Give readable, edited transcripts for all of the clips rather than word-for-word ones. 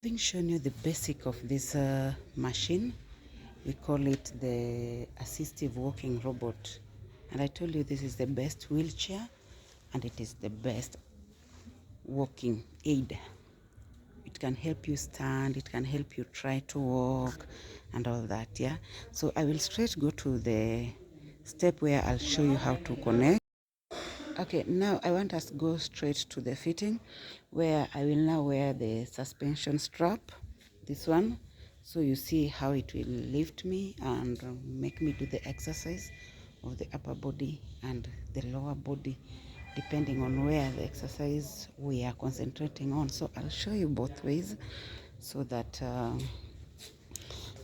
I've shown you the basic of this machine. We call it the assistive walking robot, and I told you this is the best wheelchair and it is the best walking aid. It can help you stand, it can help you try to walk and all that. Yeah, so I will straight go to the step where I'll show you how to connect. Okay, now I want us to go straight to the fitting, where I will now wear the suspension strap, this one, so you see how it will lift me and make me do the exercise of the upper body and the lower body, depending on where the exercise we are concentrating on. So I'll show you both ways so that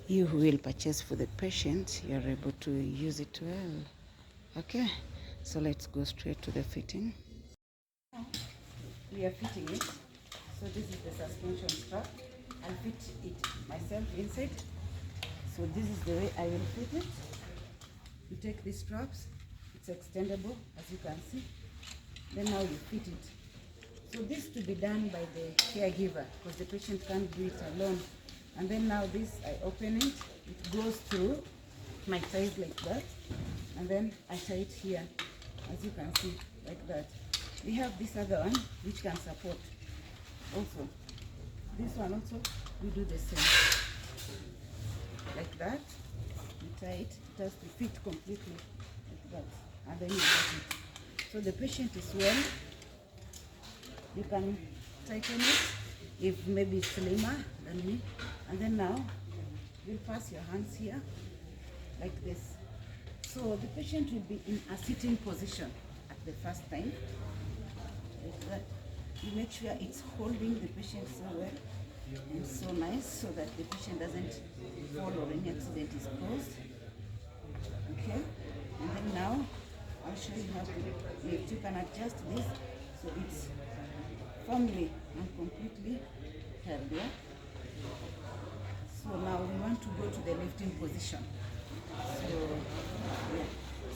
you who will purchase for the patient, you're able to use it well. Okay, so let's go straight to the fitting. We are fitting it. So this is the suspension strap. I'll fit it myself inside. So this is the way I will fit it. You take these straps, it's extendable as you can see. Then now you fit it. So this to be done by the caregiver because the patient can't do it alone. And then now this, I open it, it goes through my thighs like that. And then I tie it here, as you can see, like that. We have this other one which can support also. This one also, we do the same. Like that. You tie it, it has to fit completely like that. And then you get it. So the patient is well. You can tighten it if maybe slimmer than me. And then now, you'll pass your hands here like this. So the patient will be in a sitting position at the first time. Like that. You make sure it's holding the patient so well and so nice so that the patient doesn't fall or any accident is caused. Okay? And then now I'll show you how to lift. You can adjust this so it's firmly and completely held. Yeah? So now we want to go to the lifting position. So, yeah.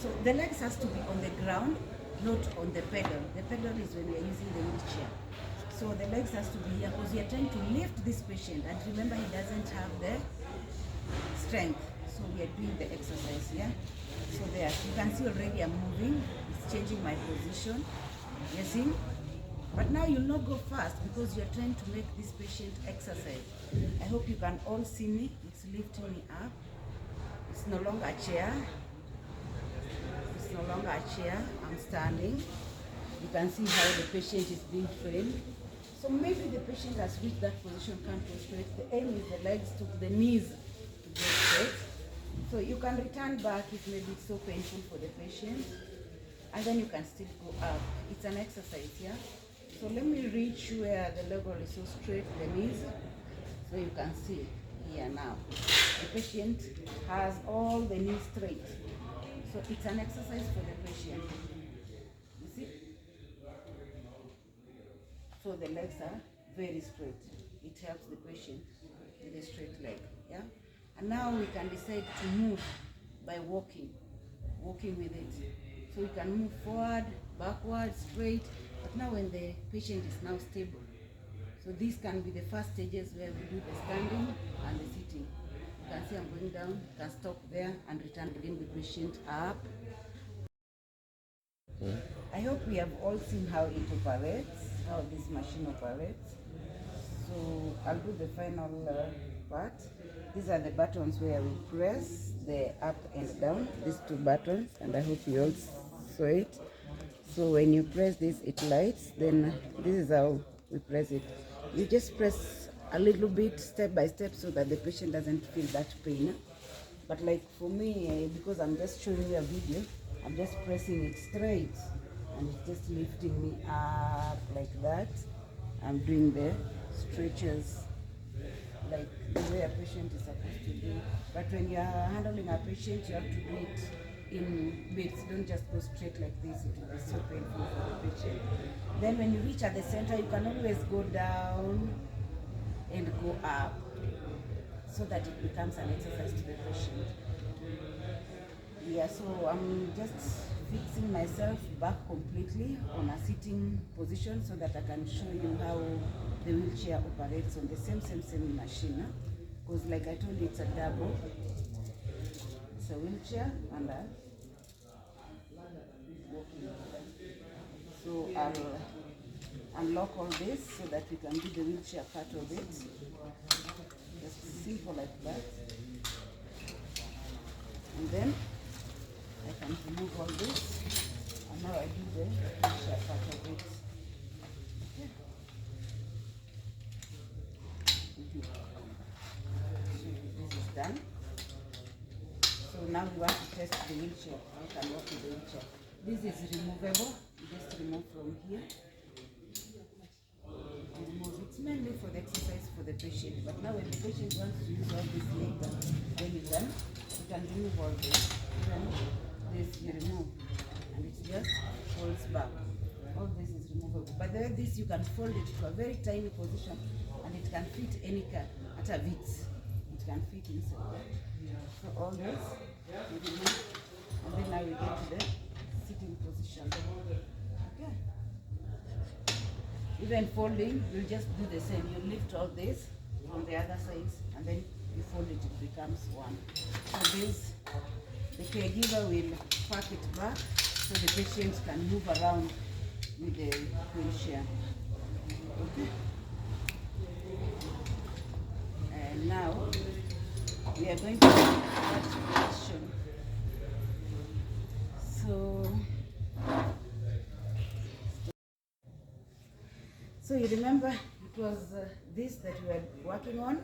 So the legs has to be on the ground, not on the pedal. The pedal is when we are using the wheelchair. So the legs has to be here because we are trying to lift this patient, and remember he doesn't have the strength. So we are doing the exercise, yeah? So there, you can see already I'm moving. It's changing my position. You see? But now you'll not go fast because you're trying to make this patient exercise. I hope you can all see me. It's lifting me up. It's no longer a chair. It's no longer a chair. I'm standing. You can see how the patient is being trained. So maybe the patient has reached that position, can't go straight. The aim is the legs to the knees to go straight. So you can return back if maybe it's so painful for the patient. And then you can still go up. It's an exercise, yeah? So let me reach where the level is so straight, the knees. So you can see here now. The patient has all the knees straight. So it's an exercise for the patient. You see? So the legs are very straight. It helps the patient with a straight leg. Yeah? And now we can decide to move by walking with it. So we can move forward, backward, straight. But now when the patient is now stable. So these can be the first stages where we do the standing and the sitting. You can see I'm going down, you can stop there and return again the patient up. Okay. I hope we have all seen how it operates, how this machine operates. So I'll do the final part. These are the buttons where we press the up and down, these two buttons, and I hope you all saw it. So when you press this, it lights. Then this is how we press it. You just press a little bit step by step so that the patient doesn't feel that pain. But like for me, because I'm just showing you a video, I'm just pressing it straight and it's just lifting me up like that. I'm doing the stretches like the way a patient is supposed to do. But when you're handling a patient, you have to do it in bits. Don't just go straight like this. It will be so painful for the patient. Then when you reach at the center, you can always go down and go up so that it becomes an exercise to the patient. Yeah, so I'm just fixing myself back completely on a sitting position so that I can show you how the wheelchair operates on the same machine. Because like I told you, it's a double. It's a wheelchair and a so I'll unlock all this so that we can do the wheelchair part of it. Just simple like that. And then I can remove all this. And now I do the wheelchair part of it. Okay. So this is done. So now we want to test the wheelchair. How can work with the wheelchair? This is removable. You just remove from here. It's mainly for the exercise for the patient, but now when the patient wants to use all this later, then you can remove all this. Then this you remove, and it just folds back. All this is removable. But the way this you can fold it to a very tiny position, and it can fit any car at a bit. It can fit inside that. So all this you remove, and then now we get to the sitting position. Okay. Even folding, you'll just do the same. You lift all this from the other sides and then you fold it, it becomes one. So this, the caregiver will pack it back so the patient can move around with the wheelchair. Okay. And now we are going to do that position. So you remember it was this that we were working on,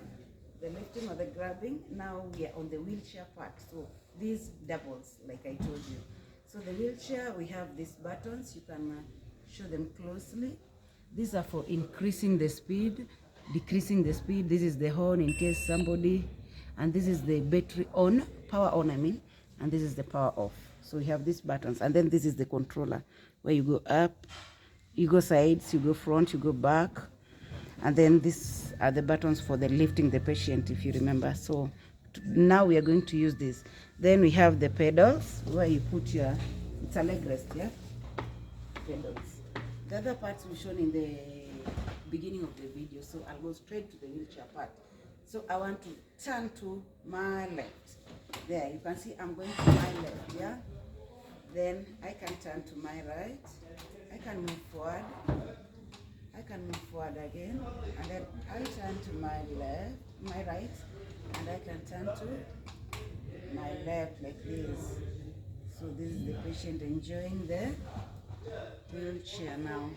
the lifting or the grabbing. Now we are on the wheelchair part. So these doubles, like I told you. So the wheelchair, we have these buttons. You can show them closely. These are for increasing the speed, decreasing the speed. This is the horn in case somebody, and this is the battery on, power on I mean, and this is the power off. So we have these buttons, and then this is the controller where you go up, you go sides, you go front, you go back, and then these are the buttons for the lifting the patient, if you remember. So now we are going to use this. Then we have the pedals where you put your, it's a leg rest, yeah, pedals. The other parts we've shown in the beginning of the video, so I'll go straight to the wheelchair part. So I want to turn to my left. There, you can see I'm going to my left, yeah? Then I can turn to my right. I can move forward. I can move forward again. And then I turn to my left, my right. And I can turn to my left like this. So this is the patient enjoying the wheelchair now.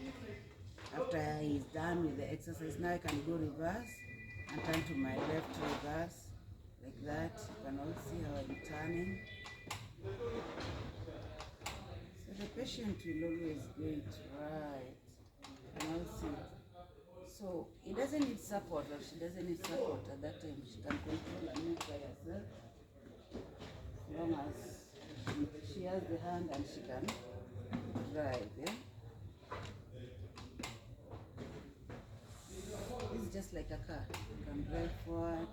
After he's done with the exercise, now I can go reverse and turn to my left to reverse. Like that. You can all see how I'm turning. So the patient will always do it right. You can all see. So he doesn't need support, or she doesn't need support at that time. She can control and move by herself. As long as she has the hand and she can drive, yeah? This is just like a car. You can drive forward.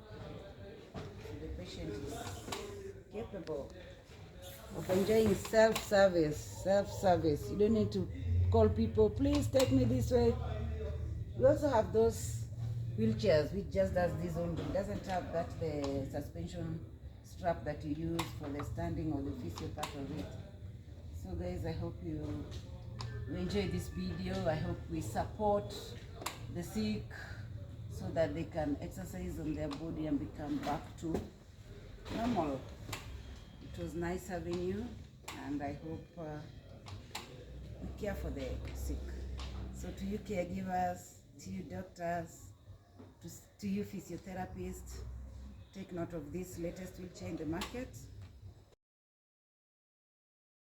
The patient is capable of enjoying self-service. You don't need to call people, please take me this way. We also have those wheelchairs which just does this only. It doesn't have that the suspension strap that you use for the standing or the physio part of it. So guys, I hope you enjoy this video. I hope we support the sick so that they can exercise on their body and become back to normal. It was nice having you, and I hope you care for the sick. So to you caregivers, to you doctors, to you physiotherapists, take note of this latest wheelchair in the market.